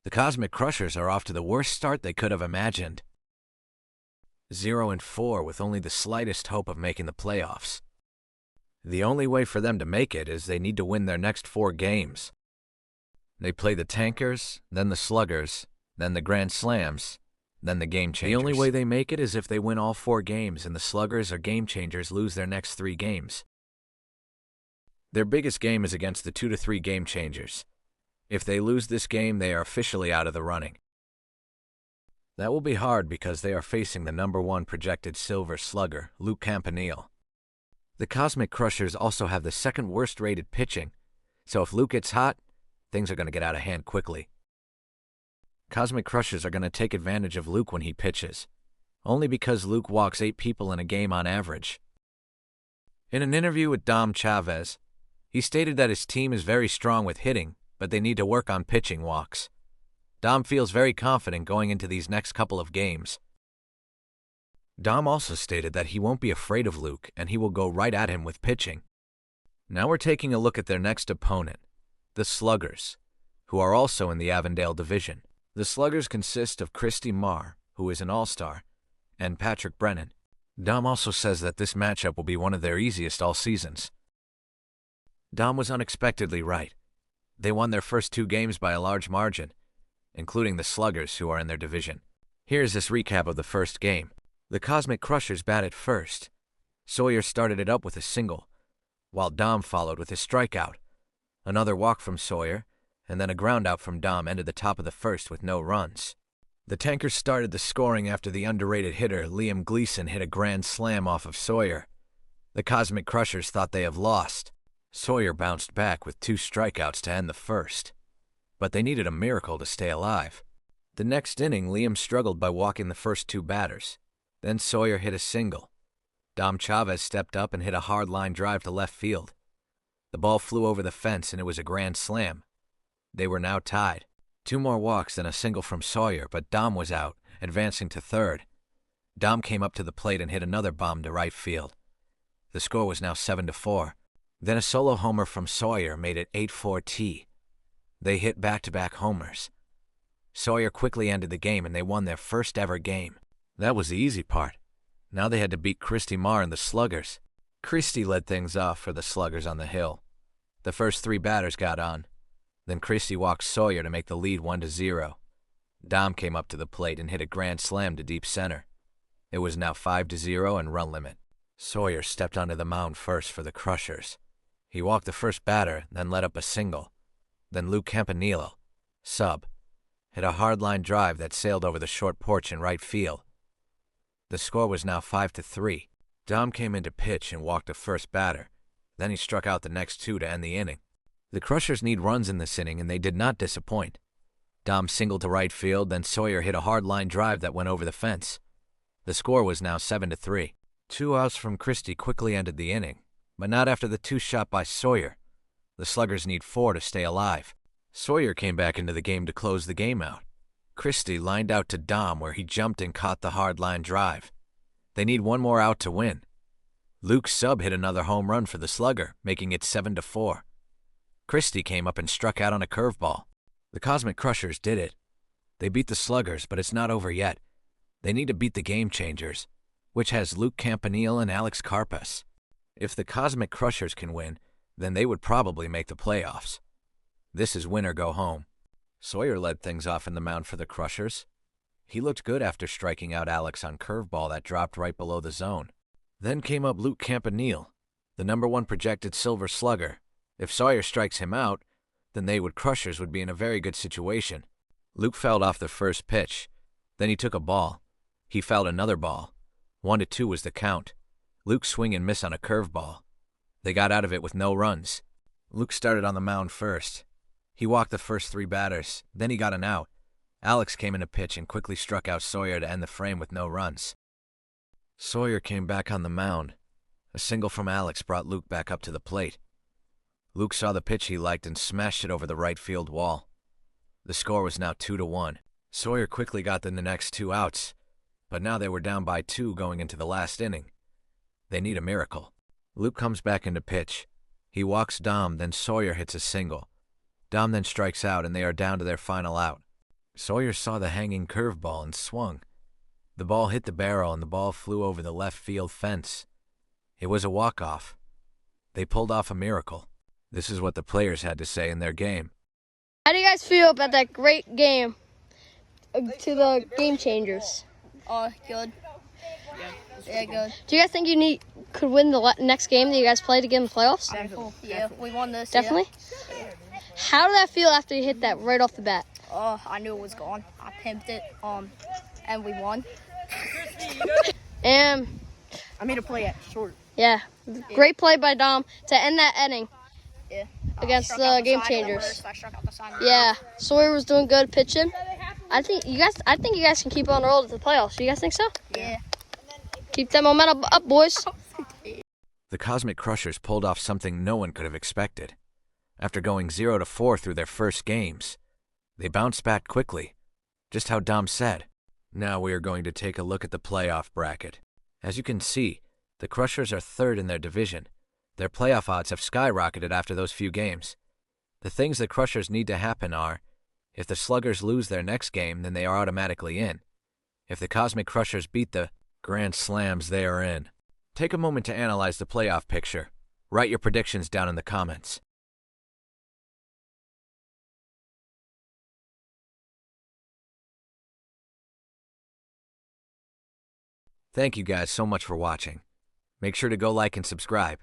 The Cosmic Crushers are off to the worst start they could have imagined. 0-4 with only the slightest hope of making the playoffs. The only way for them to make it is they need to win their next 4 games. They play the Tankers, then the Sluggers, then the Grand Slams, then the Game Changers. The only way they make it is if they win all 4 games and the Sluggers or Game Changers lose their next 3 games. Their biggest game is against the 2-3 Game Changers. If they lose this game, they are officially out of the running. That will be hard because they are facing the #1 projected Silver Slugger, Luke Campanile. The Cosmic Crushers also have the 2nd worst rated pitching, so if Luke gets hot, things are going to get out of hand quickly. Cosmic Crushers are going to take advantage of Luke when he pitches, only because Luke walks 8 people in a game on average. In an interview with Dom Chavez, he stated that his team is very strong with hitting, but they need to work on pitching walks. Dom feels very confident going into these next couple of games. Dom also stated that he won't be afraid of Luke and he will go right at him with pitching. Now we're taking a look at their next opponent, the Sluggers, who are also in the Avondale division. The Sluggers consist of Christy Marr, who is an all-star, and Patrick Brennan. Dom also says that this matchup will be one of their easiest all seasons. Dom was unexpectedly right. They won their first 2 games by a large margin, including the Sluggers, who are in their division. Here's this recap of the first game. The Cosmic Crushers batted first. Sawyer started it up with a single, while Dom followed with a strikeout. Another walk from Sawyer, and then a groundout from Dom ended the top of the first with no runs. The Tankers started the scoring after the underrated hitter Liam Gleason hit a grand slam off of Sawyer. The Cosmic Crushers thought they have lost. Sawyer bounced back with 2 strikeouts to end the first, but they needed a miracle to stay alive. The next inning, Liam struggled by walking the first 2 batters. Then Sawyer hit a single. Dom Chavez stepped up and hit a hard line drive to left field. The ball flew over the fence and it was a grand slam. They were now tied. 2 more walks and a single from Sawyer, but Dom was out, advancing to third. Dom came up to the plate and hit another bomb to right field. The score was now 7-4. Then a solo homer from Sawyer made it 8-4. They hit back-to-back homers. Sawyer quickly ended the game and they won their first ever game. That was the easy part. Now they had to beat Christy Marr and the Sluggers. Christy led things off for the Sluggers on the hill. The first 3 batters got on. Then Christy walked Sawyer to make the lead 1-0. Dom came up to the plate and hit a grand slam to deep center. It was now 5-0 and run limit. Sawyer stepped onto the mound first for the Crushers. He walked the first batter, then let up a single. Then Luke Campanile, sub, hit a hard-line drive that sailed over the short porch in right field. The score was now 5-3. Dom came in to pitch and walked the first batter. Then he struck out the next 2 to end the inning. The Crushers need runs in this inning, and they did not disappoint. Dom singled to right field, then Sawyer hit a hard-line drive that went over the fence. The score was now 7-3. 2 outs from Christy quickly ended the inning, but not after the 2 shot by Sawyer. The Sluggers need 4 to stay alive. Sawyer came back into the game to close the game out. Christy lined out to Dom where he jumped and caught the hard-line drive. They need 1 more out to win. Luke Sub hit another home run for the Slugger, making it 7-4. Christy came up and struck out on a curveball. The Cosmic Crushers did it. They beat the Sluggers, but it's not over yet. They need to beat the Game Changers, which has Luke Campanile and Alex Karpas. If the Cosmic Crushers can win, then they would probably make the playoffs. This is win or go home. Sawyer led things off in the mound for the Crushers. He looked good after striking out Alex on curveball that dropped right below the zone. Then came up Luke Campanile, the #1 projected Silver Slugger. If Sawyer strikes him out, then Crushers would be in a very good situation. Luke fouled off the first pitch. Then he took a ball. He fouled another ball. 1-2 was the count. Luke swing and miss on a curveball. They got out of it with no runs. Luke started on the mound first. He walked the first 3 batters, then he got an out. Alex came in to pitch and quickly struck out Sawyer to end the frame with no runs. Sawyer came back on the mound. A single from Alex brought Luke back up to the plate. Luke saw the pitch he liked and smashed it over the right field wall. The score was now 2-1. Sawyer quickly got the next 2 outs, but now they were down by 2 going into the last inning. They need a miracle. Luke comes back into pitch. He walks Dom, then Sawyer hits a single. Dom then strikes out, and they are down to their final out. Sawyer saw the hanging curveball and swung. The ball hit the barrel and the ball flew over the left field fence. It was a walk-off. They pulled off a miracle. This is what the players had to say in their game. How do you guys feel about that great game to the Game Changers? Good. Yeah, good. Do you guys think you could win the next game that you guys play to get in the playoffs? Yeah, we won this. Definitely? Yeah. How did that feel after you hit that right off the bat? I knew it was gone. I pimped it, and we won. And I made a play at short. yeah, great play by Dom to end that inning. Yeah. Against Struck the out Game side Changers. reverse. I struck out the side Yeah, Sawyer was doing good pitching. I think you guys can keep on rolling to the playoffs. You guys think so? Yeah. Keep that momentum up, boys. The Cosmic Crushers pulled off something no one could have expected. After going 0-4 through their first games, they bounced back quickly, just how Dom said. Now we are going to take a look at the playoff bracket. As you can see, the Crushers are third in their division. Their playoff odds have skyrocketed after those few games. The things the Crushers need to happen are, if the Sluggers lose their next game, then they are automatically in. If the Cosmic Crushers beat the Grand Slams, they are in. Take a moment to analyze the playoff picture. Write your predictions down in the comments. Thank you guys so much for watching. Make sure to go like and subscribe.